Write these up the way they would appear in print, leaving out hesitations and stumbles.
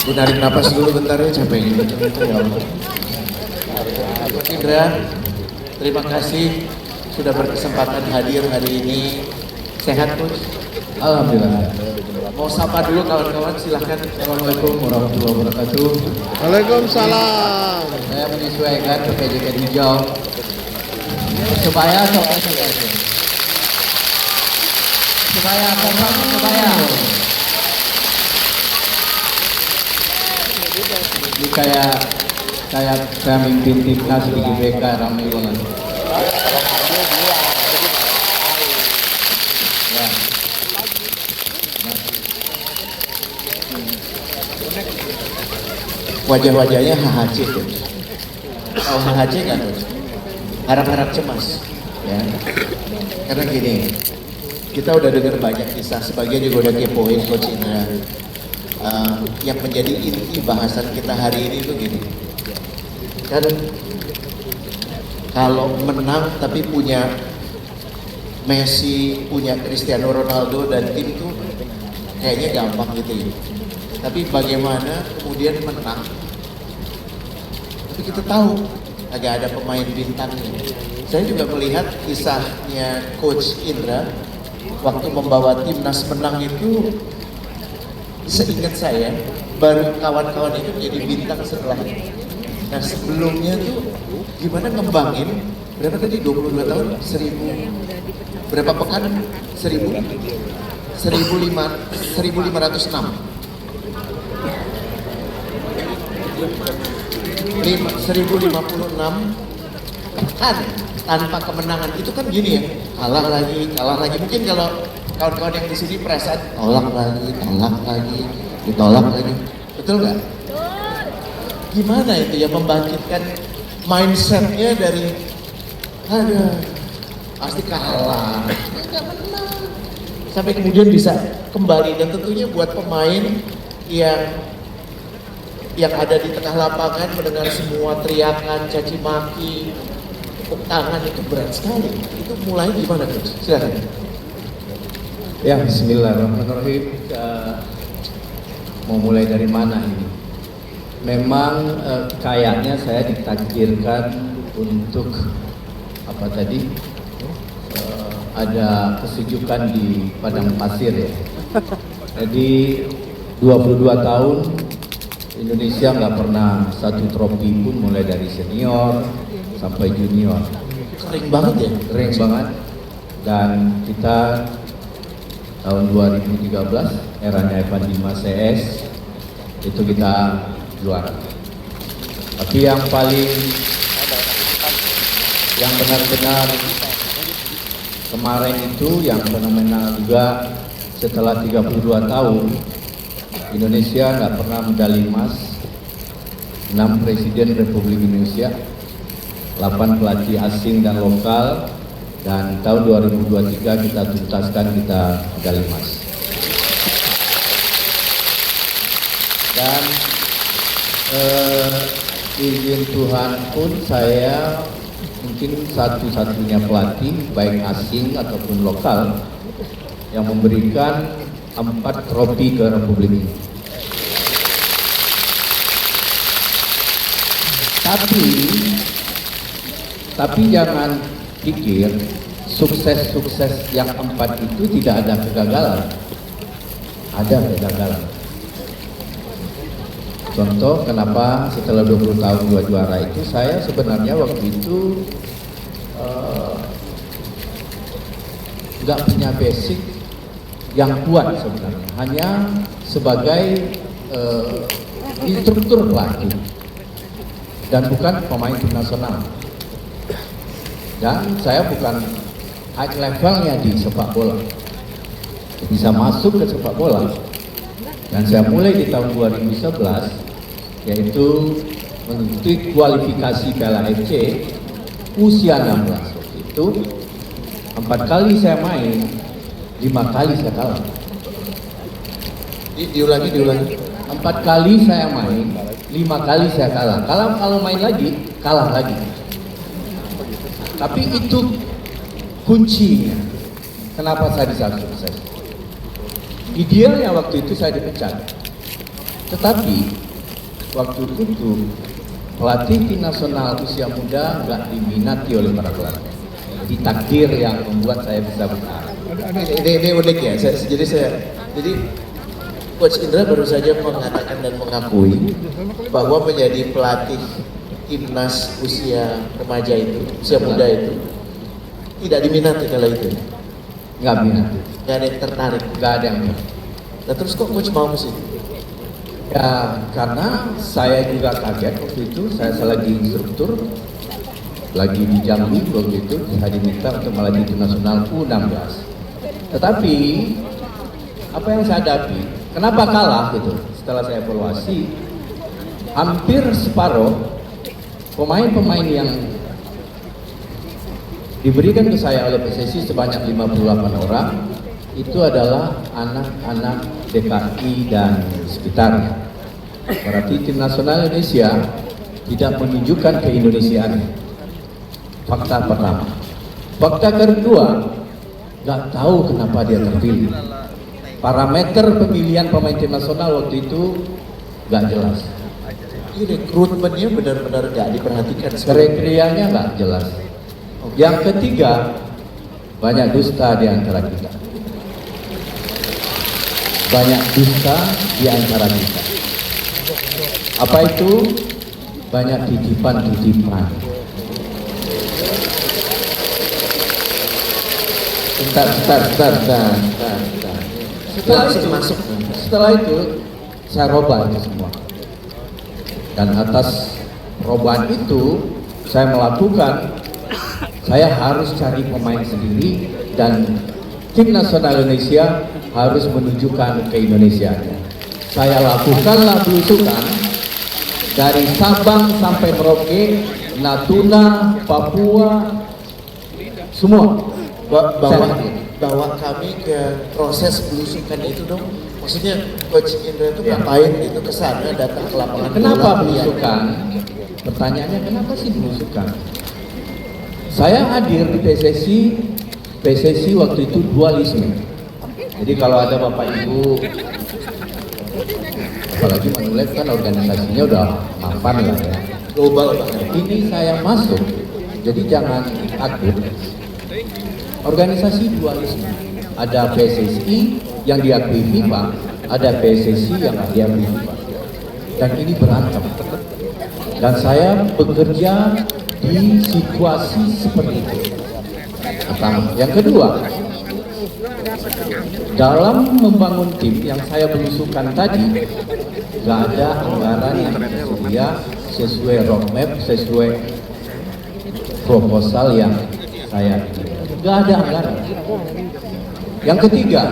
Bu narik napas dulu bentar ya, capek ini. Ya Allah. Coach Indra, terima kasih sudah berkesempatan hadir hari ini. Sehat Coach? Alhamdulillah. Mau sapa dulu kawan-kawan, silahkan. Assalamualaikum warahmatullahi wabarakatuh. Waalaikumsalam. Saya menyesuaikan pakai jaket hijau. Persebaya atau PSIS? Persebaya apa Bang? Persebaya. Ini kayak saya mimpin timnas di GBK, ramai banget. Ya. Wajah-wajahnya HHC Coach. Tahu HHC kan Coach? Harap-harap cemas. Ya. Karena gini, kita udah dengar banyak kisah, sebagian juga udah kepoin Coach Indra. Yang menjadi inti bahasan kita hari ini itu gini. Kan kalau menang tapi punya Messi, punya Cristiano Ronaldo dan tim itu kayaknya gampang gitu ya. Tapi bagaimana kemudian menang? Tapi kita tahu agak ada pemain bintangnya. Saya juga melihat kisahnya Coach Indra waktu membawa timnas menang itu, seingat saya baru kawan-kawan itu jadi bintang setelah itu. Nah sebelumnya tuh gimana ngembangin berapa tadi 22 tahun 1000 berapa pekan 1506 1056 pekan tanpa kemenangan. Itu kan gini ya, kalah lagi. Mungkin kalau kawan-kawan yang di sini perasaan tolak lagi, ditolak lagi, betul nggak? Gimana itu ya membangkitkan mindsetnya dari ada pasti kalah, nggak menang, sampai kemudian bisa kembali. Dan tentunya buat pemain yang ada di tengah lapangan mendengar semua teriakan, caci maki, tepuk tangan itu berat sekali. Itu mulai gimana Coach? Silakan. Ya, bismillahirrahmanirrahim. Mau mulai dari mana ini? Memang kayaknya saya ditakdirkan untuk apa tadi? Ada kesejukan di padang pasir ya. Jadi 22 tahun Indonesia nggak pernah satu trofi pun, mulai dari senior sampai junior. Kering banget ya? Kering banget. Dan kita tahun 2013 eranya Evan Dimas CS itu kita juara. Tapi yang benar-benar kemarin itu yang fenomenal juga, setelah 32 tahun Indonesia nggak pernah medali emas, 6 Presiden Republik Indonesia, 8 pelatih asing dan lokal, dan tahun 2023 kita tuntaskan kita medali emas. Dan izin Tuhan pun saya mungkin satu-satunya pelatih baik asing ataupun lokal yang memberikan 4 trofi ke Republik ini. Tapi jangan pikir sukses-sukses yang 4 itu tidak ada kegagalan. Ada kegagalan. Contoh kenapa setelah 20 tahun gua juara itu, saya sebenarnya waktu itu nggak punya basic yang kuat sebenarnya, hanya sebagai instruktur pelatih dan bukan pemain tim nasional. Dan saya bukan high levelnya di sepak bola, bisa masuk ke sepak bola. Dan saya mulai di tahun 2011, yaitu mengikuti kualifikasi Piala FC usia 16. Waktu itu 4 kali saya main, 5 kali saya kalah. Diulangi. 4 kali saya main, 5 kali saya kalah. Kalau main lagi, kalah lagi. Tapi itu kuncinya. Kenapa saya bisa sukses? Idealnya waktu itu saya dipecat. Tetapi waktu itu pelatih tim nasional usia muda nggak diminati oleh para pelatih. Di takdir yang membuat saya bisa bertahan. Ini unik ya. Jadi Coach Indra baru saja mengatakan dan mengakui bahwa menjadi pelatih timnas usia remaja itu, usia muda itu tidak diminati kala itu. Nggak minati. Nggak ada yang tertarik. Nggak ada yang Nah terus kok Coach mau ke situ? ya, karena saya juga kaget waktu itu, saya lagi instruktur, lagi di Jambi waktu itu, saya diminta untuk melatih tim nasional U16. Tetapi, apa yang saya hadapi, kenapa kalah gitu, setelah saya evaluasi, hampir separuh pemain-pemain yang diberikan ke saya oleh PSSI sebanyak 58 orang, itu adalah anak-anak DKI dan sekitarnya. Berarti tim nasional Indonesia tidak menunjukkan keindonesiaan. Fakta pertama. Fakta kedua, nggak tahu kenapa dia terpilih. Parameter pemilihan pemain tim nasional waktu itu nggak jelas. Ini rekrutmennya benar-benar nggak diperhatikan. Kriterianya nggak jelas. Yang ketiga, banyak dusta di antara kita. Banyak dusta di antara kita. Apa itu? Banyak titipan-titipan. Bentar. Setelah itu saya robah itu semua. Dan atas perubahan itu saya melakukan, saya harus cari pemain sendiri dan tim nasional Indonesia harus menunjukkan keindonesiaannya. Saya lakukanlah belusukan dari Sabang sampai Merauke, Natuna, Papua, semua. Bawa kami ke proses belusukan itu dong. Maksudnya Coach Indra itu ngapain itu ke sana, datang ke lapangan Kenapa bola, belusukan? Pertanyaannya kenapa sih belusukan? Saya hadir di PSSI waktu itu dualisme. Jadi kalau ada Bapak Ibu, apalagi Manulife kan organisasinya udah mapan lah ya. global banget. Ini saya masuk, jadi jangan takut. Organisasi dualisme. Ada PSSI yang diakui FIFA, ada PSSI yang diakui FIFA. Dan ini berantem. Dan saya bekerja di situasi seperti itu. Pertama. Yang kedua, dalam membangun tim yang saya belusukan tadi, gak ada anggaran yang tersedia sesuai roadmap, sesuai proposal yang saya inginkan. Gak ada anggaran. Yang ketiga,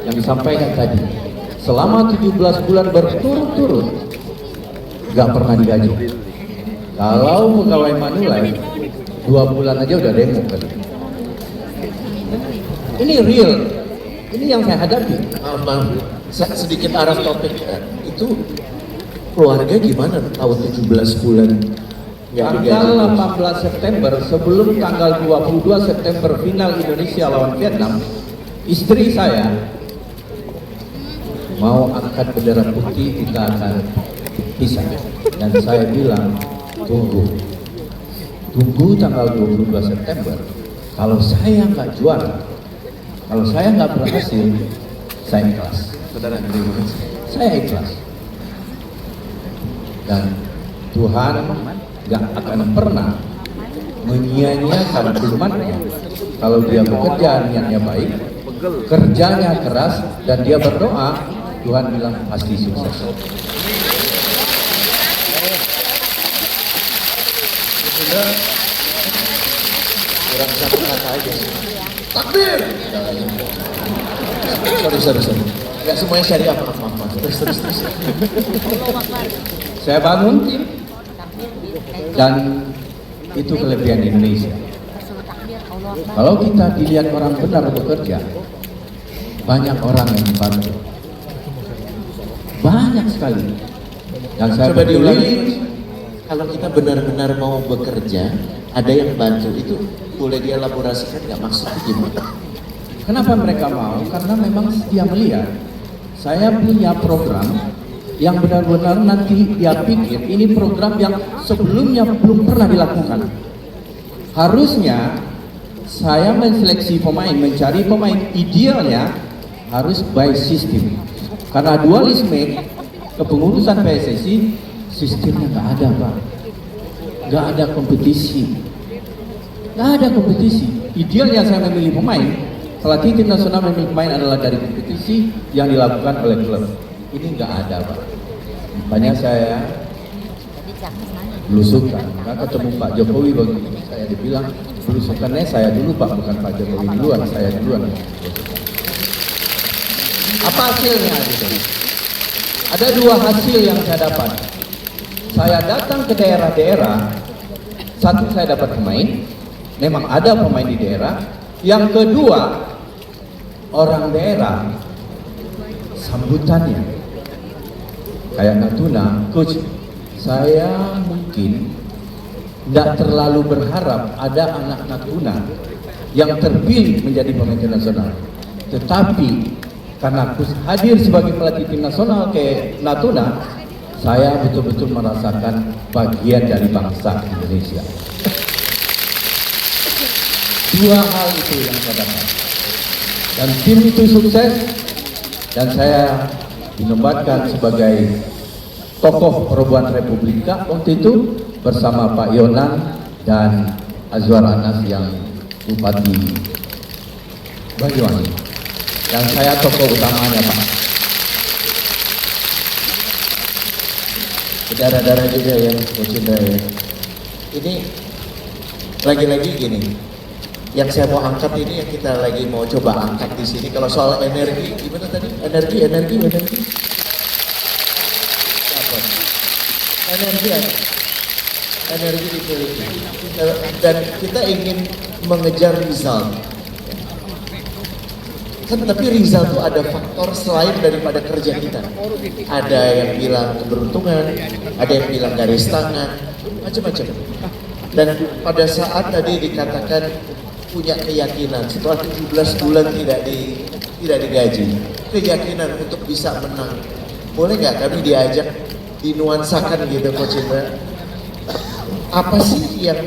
yang disampaikan tadi, selama 17 bulan berturut-turut gak pernah digaji. Kalau pegawai Manulife 2 bulan aja udah demo kali. Ini real, ini yang saya hadapi. Maaf, sedikit arah topik. Itu keluarga gimana tahun 17 bulan? Tanggal 18 September, sebelum tanggal 22 September final Indonesia lawan Vietnam, istri saya mau angkat bendera putih, kita akan pisah. Dan saya bilang, tunggu tanggal 22 September. Kalau saya nggak juara, kalau saya nggak berhasil, saya ikhlas. Saudara, terima kasih. Saya ikhlas. Dan Tuhan gak akan pernah menyia-nyiakan firman-Nya. Kalau dia bekerja niatnya baik, kerjanya keras, dan dia berdoa, Tuhan bilang pasti sukses. Kurang satu kata aja. Takbir. Sorry. Gak semuanya syariah, maaf. Terus. Saya bangun tim, dan itu kelebihan Indonesia. Kalau kita dilihat orang benar bekerja, banyak orang yang membantu, banyak sekali. Dan saya Coba peduli. diulangi. Kalau kita benar-benar mau bekerja, ada yang bantu, itu boleh dielaborasikan nggak maksudnya gimana? Kenapa mereka mau? Karena memang dia melihat saya punya program yang benar-benar nanti dia pikir ini program yang sebelumnya belum pernah dilakukan. Harusnya saya menseleksi pemain, mencari pemain idealnya harus by system. Karena dualisme kepengurusan PSSI sistemnya nggak ada, Pak. Nggak ada kompetisi. Nggak ada kompetisi. Idealnya saya memilih pemain, pelatih tim nasional memilih pemain adalah dari kompetisi yang dilakukan oleh klub. Ini nggak ada, Pak. Makanya saya belusukan. Nah, ketemu Pak Jokowi begitu, saya dibilang belusukannya saya dulu, Pak, bukan Pak Jokowi duluan, saya duluan. Apa hasilnya gitu? Ada dua hasil yang saya dapat. Saya datang ke daerah-daerah, satu saya dapat pemain, memang ada pemain di daerah. Yang kedua, orang daerah sambutannya kayak Natuna, coach, saya mungkin tidak terlalu berharap ada anak Natuna yang terpilih menjadi pemain tim nasional. Tetapi karena aku hadir sebagai pelatih tim nasional ke Natuna, saya betul-betul merasakan bagian dari bangsa Indonesia. Dua hal itu yang saya dapat. Dan tim itu sukses, dan saya dinobatkan sebagai tokoh perubahan Republika waktu itu bersama Pak Yonan dan Azwar Anas yang Bupati Banyuwangi. Dan saya tokoh utamanya, Pak. Berdarah-darah juga ya, Coach Indra ya. Ini lagi-lagi gini, yang saya mau angkat ini yang kita lagi mau coba angkat di sini. Kalau soal energi, gimana tadi? Energi. Apa? Energi ya. Energi di Filipina. Dan kita ingin mengejar result. Kan tapi result itu ada faktor selain daripada kerja kita. Ada yang bilang keberuntungan, ada yang bilang garis tangan, macam-macam. Dan pada saat tadi dikatakan punya keyakinan setelah 17 bulan tidak digaji, keyakinan untuk bisa menang. Boleh nggak kami diajak dinuansakan gitu, Coach Indra? Apa sih yang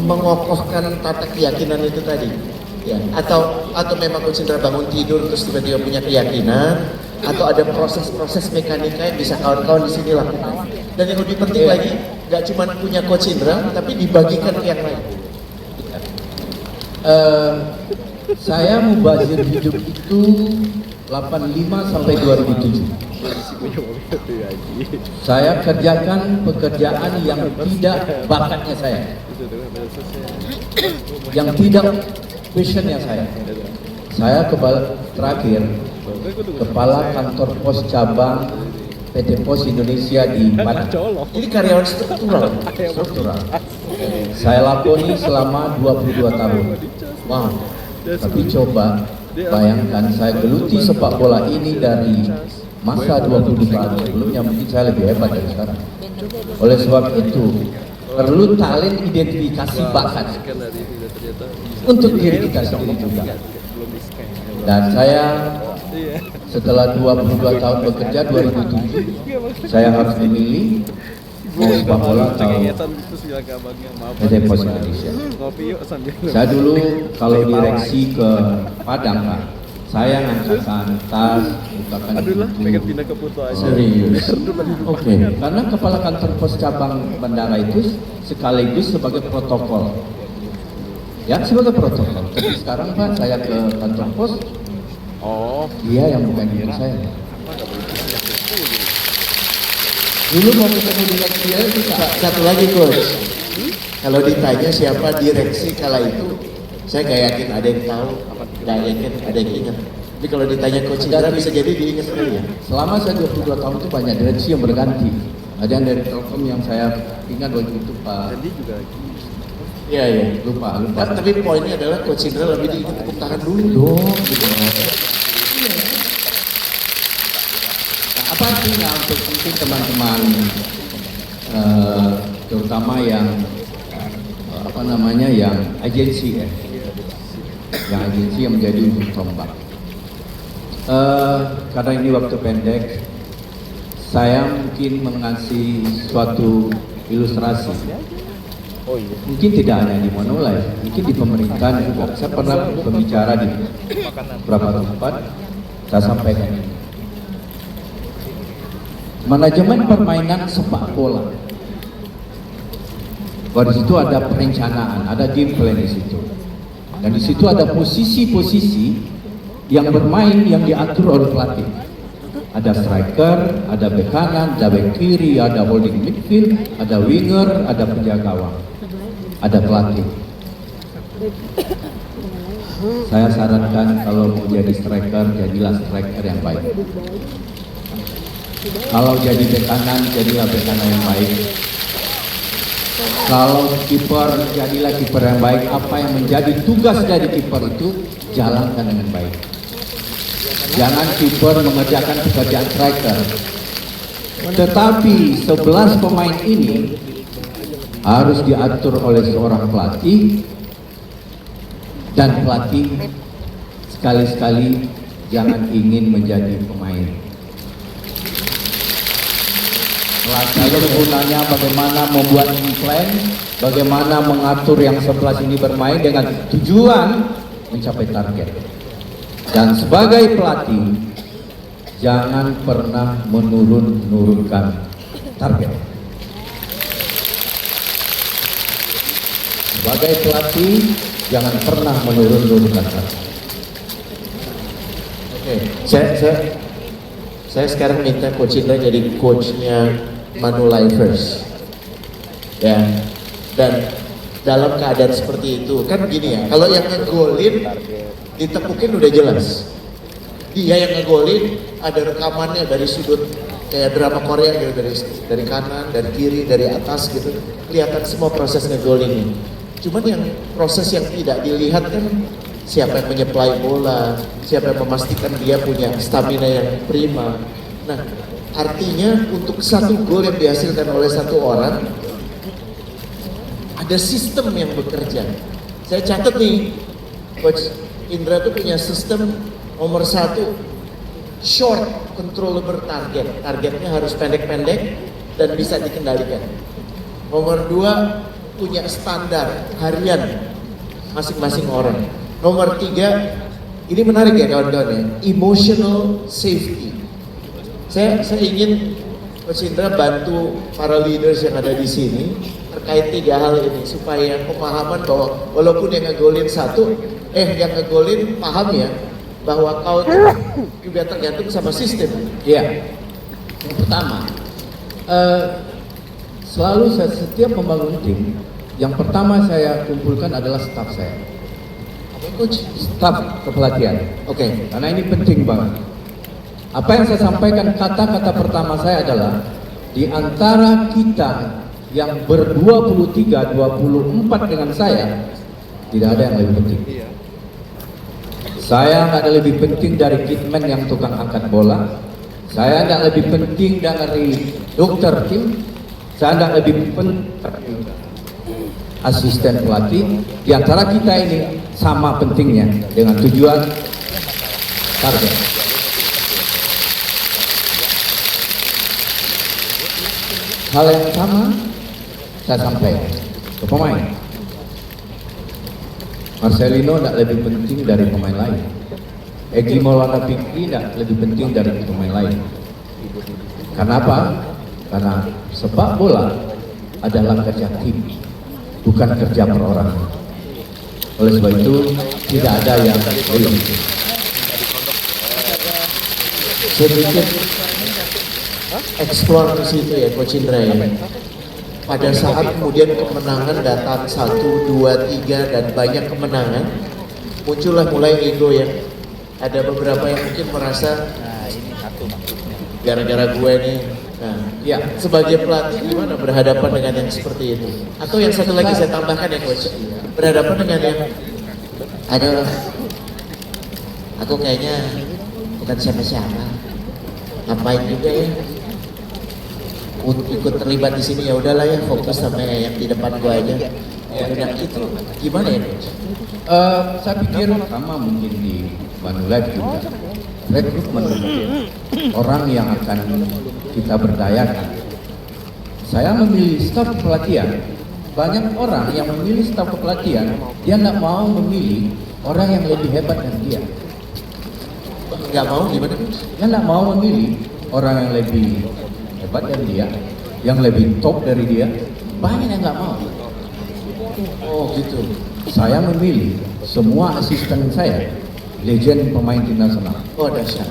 mengokohkan tata keyakinan itu tadi? Ya, atau memang Coach Indra bangun tidur terus tiba-tiba punya keyakinan, atau ada proses-proses mekanika yang bisa kawan-kawan di sini lakukan. Dan yang lebih penting lagi, nggak cuma punya Coach Indra, tapi dibagikan ke yang lain. Saya mubazir hidup itu 85 sampai 2007. Saya kerjakan pekerjaan yang tidak bakatnya saya, yang tidak passionnya saya. Saya terakhir kepala kantor pos cabang PT Pos Indonesia di Padang. Ini karyawan struktural. Saya lakoni selama 22 tahun. Wow. Tapi coba bayangkan, saya geluti sepak bola ini dari masa 20 tahun sebelumnya, mungkin saya lebih hebat dari sekarang. Oleh sebab itu perlu talent identifikasi bakat untuk diri kita sendiri juga. Dan saya setelah 22 tahun bekerja 2007, saya harus memilih mau sepak bola atau PT Pos Indonesia. Saya dulu kalau direksi ke Padang, Pak, saya ngangkatkan tas, bukakan pintu. Serius. Oke. Karena kepala kantor pos cabang bandara itu sekaligus sebagai protokol. Ya, sebagai protokol. Tapi sekarang Pak, saya ke kantor pos. Dia yang bukan diri saya. Dulu mau ketemu dengan dia itu Satu lagi, Coach. Kalau ditanya siapa direksi kala itu, saya nggak yakin ada yang tahu, nggak yakin ada yang ingat. Tapi kalau ditanya Coach Indra bisa jadi diingat sekali ya. Selama saya 22 tahun itu banyak direksi yang berganti. Ada yang dari Telkom yang saya ingat waktu itu Pak. Iya. Lupa. Tapi poinnya adalah Coach Indra lebih diingat tepuk tangan dulu. Gitu. Nah, apa artinya untuk mungkin teman-teman terutama yang yang agensi ya, yang agensi yang menjadi ujung tombak. Karena ini waktu pendek, saya mungkin mengasih suatu ilustrasi. Mungkin tidak hanya di Manulife, mungkin di pemerintahan juga. Saya pernah berbicara di beberapa tempat, saya sampaikan ini. Manajemen permainan sepak bola. Di situ ada perencanaan, ada game plan di situ. Dan di situ ada posisi-posisi yang bermain yang diatur oleh pelatih. Ada striker, ada bek kanan, ada bek kiri, ada holding midfield, ada winger, ada penjaga gawang, ada pelatih. Saya sarankan kalau mau jadi striker, jadilah striker yang baik. Kalau jadi bek kanan, jadilah bek kanan yang baik. Kalau kiper, jadilah kiper yang baik. Apa yang menjadi tugas dari kiper itu, jalankan dengan baik. Jangan kiper mengerjakan pekerjaan striker. Tetapi 11 pemain ini harus diatur oleh seorang pelatih, dan pelatih sekali-sekali jangan ingin menjadi pemain. Lalu gunanya bagaimana membuat plan, bagaimana mengatur yang 11 ini bermain dengan tujuan mencapai target. Dan sebagai pelatih, jangan pernah menurunkan target. Sebagai pelatih, jangan pernah menurunkan target. Oke, saya sekarang minta Coach Indra jadi coachnya Manulifers. Ya, dan dalam keadaan seperti itu kan gini ya, kalau yang ngegolin ditepukin udah jelas, dia yang ngegolin, ada rekamannya dari sudut kayak drama Korea gitu, dari kanan, dari kiri, dari atas gitu, kelihatan semua proses ngegolin. Cuman yang proses yang tidak dilihat kan siapa yang menyuplai bola, siapa yang memastikan dia punya stamina yang prima. Nah, artinya untuk satu gol yang dihasilkan oleh satu orang ada sistem yang bekerja. Saya catat nih, Coach Indra tuh punya sistem nomor 1, short controllable target. Targetnya harus pendek-pendek dan bisa dikendalikan. Nomor 2, punya standar harian masing-masing orang. Nomor 3, ini menarik ya kawan-kawan ya, emotional safety. Saya ingin Coach Indra bantu para leaders yang ada di sini terkait 3 hal ini supaya pemahaman bahwa walaupun yang ngegolin yang ngegolin paham ya bahwa kau juga tergantung sama sistem. Ya, yang pertama, selalu saya setiap membangun tim, yang pertama saya kumpulkan adalah staf saya. Coach, Staf kepelatihan. Oke. Karena ini penting banget. Apa yang saya sampaikan, kata-kata pertama saya adalah di antara kita yang ber-23, 24 dengan saya, tidak ada yang lebih penting. Saya nggak ada lebih penting dari kitman yang tukang angkat bola. Saya nggak lebih penting dari dokter tim. Saya nggak lebih penting asisten pelatih. Di antara kita ini sama pentingnya dengan tujuan target. Hal yang sama saya sampaikan ke pemain. Marcelino tidak lebih penting dari pemain lain. Egy Maulana Fikri tidak lebih penting dari pemain lain. Kenapa? Karena sepak bola adalah kerja tim, bukan kerja per orang. Oleh sebab itu tidak ada yang lebih penting. Sedikit explore ke situ ya Coach Indra ya. Pada saat kemudian kemenangan datang 1, 2, 3 dan banyak kemenangan, muncullah mulai ego ya. Ada beberapa yang mungkin merasa gara-gara gue nih. Nah, ya sebagai pelatih gimana berhadapan dengan yang seperti itu? Atau yang satu lagi saya tambahkan ya Coach, berhadapan dengan yang aduh, aku kayaknya bukan siapa-siapa, ngapain juga ya ikut terlibat di sini, ya udahlah ya fokus sama yang di depan gua aja. Ya udah itu gimana ya Coach? Saya pikir sama mungkin di Manulife juga. rekrutmen orang yang akan kita berdayakan. Saya memilih staf pelatihan. Banyak orang yang memilih staf pelatihan, dia nggak mau memilih orang yang lebih hebat dari dia. Nggak mau gimana Coach? Dia nggak mau memilih orang yang lebih hebat dari dia, yang lebih top dari dia. Banyak yang nggak mau. Oh gitu. Saya memilih semua asisten saya legend pemain tim nasional. Oh dahsyat.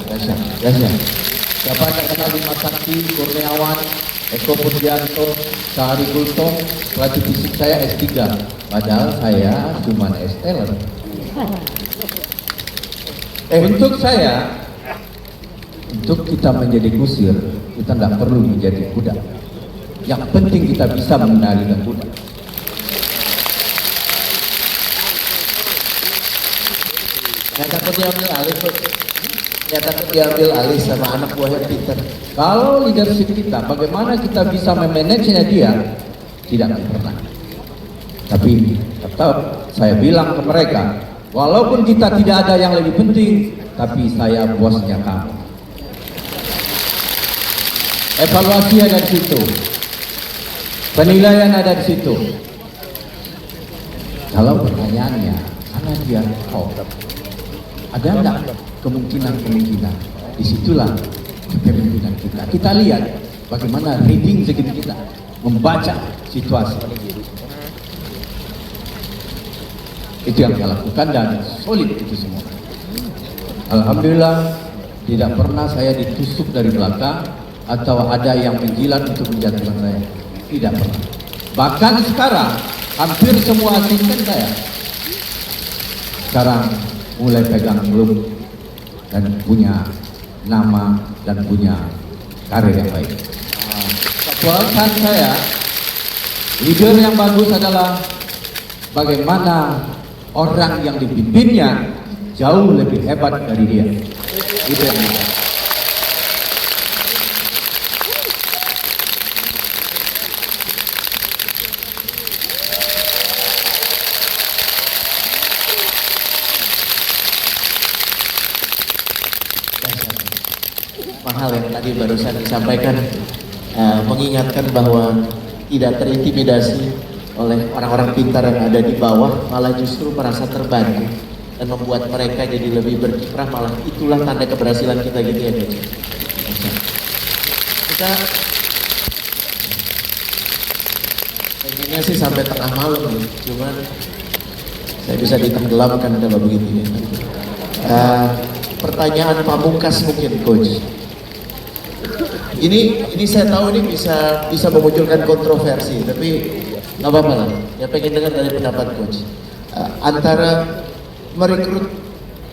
Siapa yang kenal Bima Sakti, Kurniawan, Eko Purdianto, Sahari Gultom, pelatih fisik saya S3. Padahal saya cuma S-Teller. Untuk saya, untuk kita menjadi kusir, kita tidak perlu menjadi kuda. Yang penting kita bisa mengendalikan kuda. Nggak takut diambil alih Coach? Nggak takut diambil alih sama anak buah yang pintar? Kalau leadership kita, bagaimana kita bisa memanagenya dia? Tidak pernah. Tapi tetap saya bilang ke mereka, walaupun kita tidak ada yang lebih penting, tapi saya bosnya kamu. Evaluasi ada di situ, penilaian ada di situ. Kalau pertanyaannya, mana dia top? Ada enggak kemungkinan? Disitulah kepemimpinan kita. Kita lihat bagaimana reading segini kita membaca situasi. Itu yang kita lakukan dan solid itu semua. Alhamdulillah tidak pernah saya ditusuk dari belakang atau ada yang menjilat untuk menjatuhkan saya. Tidak pernah. Bahkan sekarang hampir semua asisten saya sekarang mulai pegang klub dan punya nama dan punya karir yang baik. Kekuatan saya, leader yang bagus adalah bagaimana orang yang dipimpinnya jauh lebih hebat dari dia. Itu yang bisa. Mahal yang tadi barusan disampaikan, mengingatkan bahwa tidak terintimidasi oleh orang-orang pintar yang ada di bawah, malah justru merasa terbantu dan membuat mereka jadi lebih berkiprah. Malah itulah tanda keberhasilan kita gitu ya Coach. Kita pengennya sih sampai tengah malam nih, cuman saya bisa ditenggelamkan kalau begitu ya. Pertanyaan pamungkas mungkin Coach. Ini saya tahu ini bisa memunculkan kontroversi, tapi nggak apa-apa lah. Ya pengen dengar dari pendapat Coach. Antara merekrut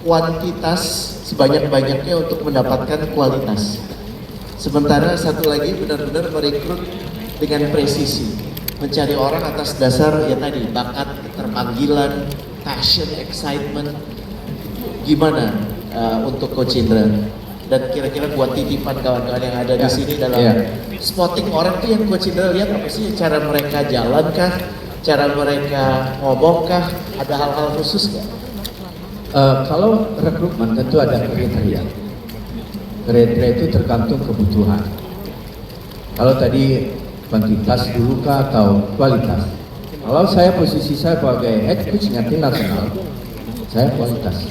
kuantitas sebanyak-banyaknya untuk mendapatkan kualitas. Sementara satu lagi benar-benar merekrut dengan presisi, mencari orang atas dasar ya tadi bakat, keterpanggilan, passion, excitement. Gimana untuk Coach Indra? Dan kira-kira buat titipan kawan-kawan yang ada di sini dalam spotting orang tuh yang Coach Indra lihat apa sih? Cara mereka jalan kah? Cara mereka ngomong kah? Ada hal-hal khusus nggak? Kalau rekrutmen tentu ada kriteria. Kriteria itu tergantung kebutuhan. Kalau tadi kuantitas dulu kah atau kualitas? Kalau saya posisi saya sebagai head coach-nya tim nasional, saya kualitas.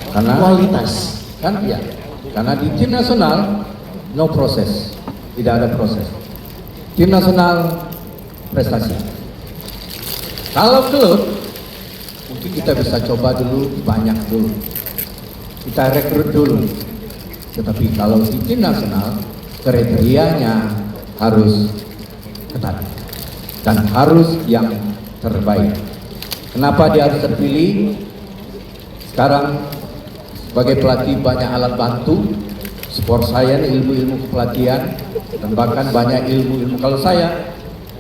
Karena Kualitas. kan ya, karena di tim nasional no proses, tidak ada proses. Tim nasional prestasi. Kalau klub mungkin kita bisa coba dulu banyak dulu, kita rekrut dulu. Tetapi kalau di tim nasional kriterianya harus ketat dan harus yang terbaik. Kenapa dia harus terpilih? Sekarang sebagai pelatih banyak alat bantu, sport science, ilmu-ilmu kepelatihan, dan bahkan banyak ilmu-ilmu. Kalau saya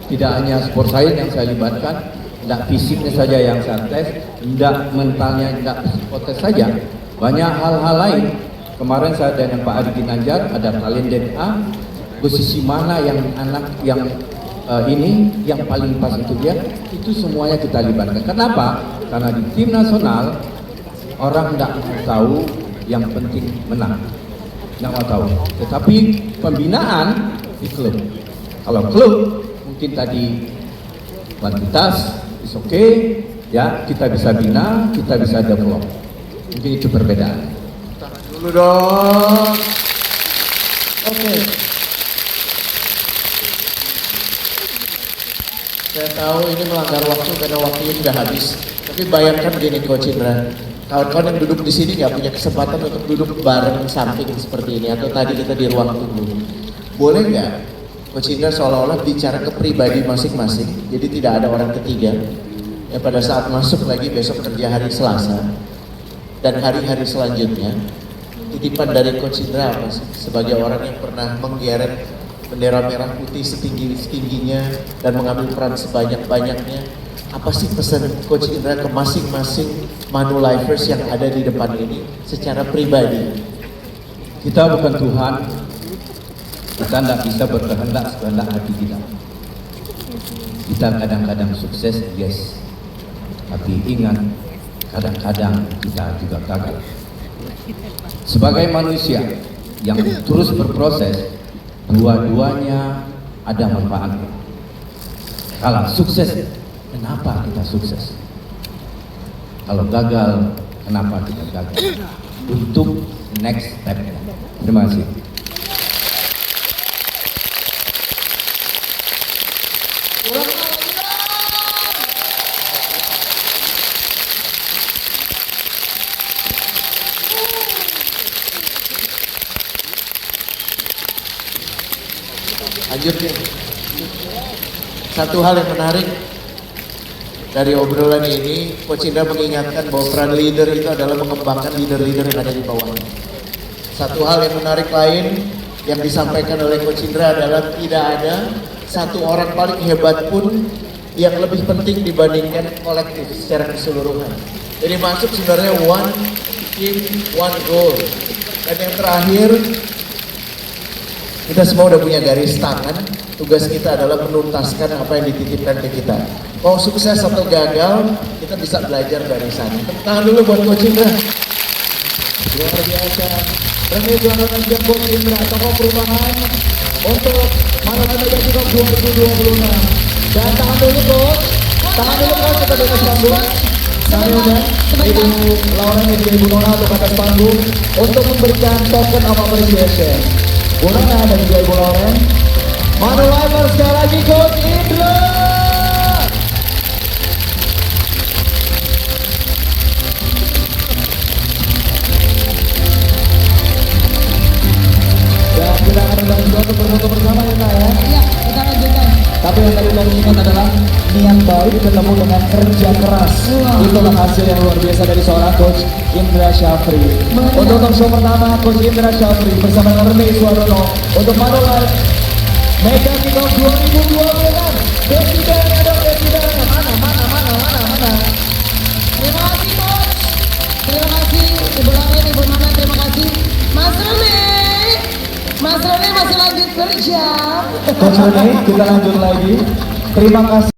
tidak hanya sport science yang saya libatkan, tidak fisiknya saja yang saya tes, tidak mentalnya, tidak psikotes saja, banyak hal-hal lain. Kemarin saya dengan Pak Adi Ginanjar ada talent DNA, posisi mana yang anak yang ini yang paling pas untuk dia, itu semuanya kita libatkan. Kenapa? Karena di tim nasional orang tidak tahu yang penting menang. Nggak mau tahu. Tetapi pembinaan di klub. Kalau klub mungkin tadi kuantitas is okay, ya kita bisa bina, kita bisa develop. Mungkin itu perbedaan. Tahan dulu dong. Oke. Saya tahu ini melanggar waktu karena waktunya sudah habis. Tapi bayangkan gini Coach Indra, kawan-kawan yang duduk di sini nggak punya kesempatan untuk duduk bareng samping seperti ini atau tadi kita di ruang tunggu. Boleh nggak Coach Indra seolah-olah bicara ke pribadi masing-masing, jadi tidak ada orang ketiga. Ya pada saat masuk lagi besok kerja hari Selasa dan hari-hari selanjutnya, titipan dari Coach Indra apa sih? Sebagai orang yang pernah menggeret bendera merah putih setinggi-tingginya dan mengambil peran sebanyak-banyaknya, apa sih pesan Coach Indra ke masing-masing Manulifers yang ada di depan ini secara pribadi? Kita bukan Tuhan, kita tidak bisa berkehendak sekehendak hati kita. Kita kadang-kadang sukses, yes, tapi ingat, kadang-kadang kita juga gagal. Sebagai manusia yang terus berproses, dua-duanya ada manfaatnya. Kalau sukses, kenapa kita sukses? Kalau gagal, kenapa kita gagal? Untuk next step. Terima kasih. Lanjut nih. Satu hal yang menarik dari obrolan ini, Coach Indra mengingatkan bahwa peran leader itu adalah mengembangkan leader-leader yang ada di bawahnya. Satu hal yang menarik lain yang disampaikan oleh Coach Indra adalah tidak ada satu orang paling hebat pun yang lebih penting dibandingkan kolektif secara keseluruhan. Jadi masuk sebenarnya one team, one goal. Dan yang terakhir, kita semua udah punya garis tangan, tugas kita adalah menuntaskan apa yang dititipkan ke kita. Mau sukses atau gagal, kita bisa belajar dari sana. Tepuk tangan dulu buat Coach Indra. Luar biasa. Ini juara ranking Coach Indra, tokoh perubahan untuk malam Mega Cup 2026. Dan tangan dulu Coach, kita di atas panggung. Kami undang Ibu Lauren dan Ibu Nona untuk atas panggung untuk memberikan token of appreciation. Bu Nona dan juga Ibu Lauren. Manulifers sekali lagi Coach Indra. Dan kita akan lanjutkan untuk berfoto bersama ya Kak ya. Iya, kita lanjutkan. Tapi yang tadi kami ingat adalah niat baik ketemu dengan kerja keras. Itulah hasil yang luar biasa dari seorang Coach Indra Syafri. Untuk talk show pertama, Coach Indra Syafri bersama dengan Rene Iswarono untuk Manulifers Mega Kickoff 2026. Desidernya dong, desidernya. Mana? Terima kasih Coach. Terima kasih Ibu Lauren, Ibu Nana, terima kasih. Mas Rene masih lanjut kerja. Coach Rene, kita lanjut lagi. Terima kasih.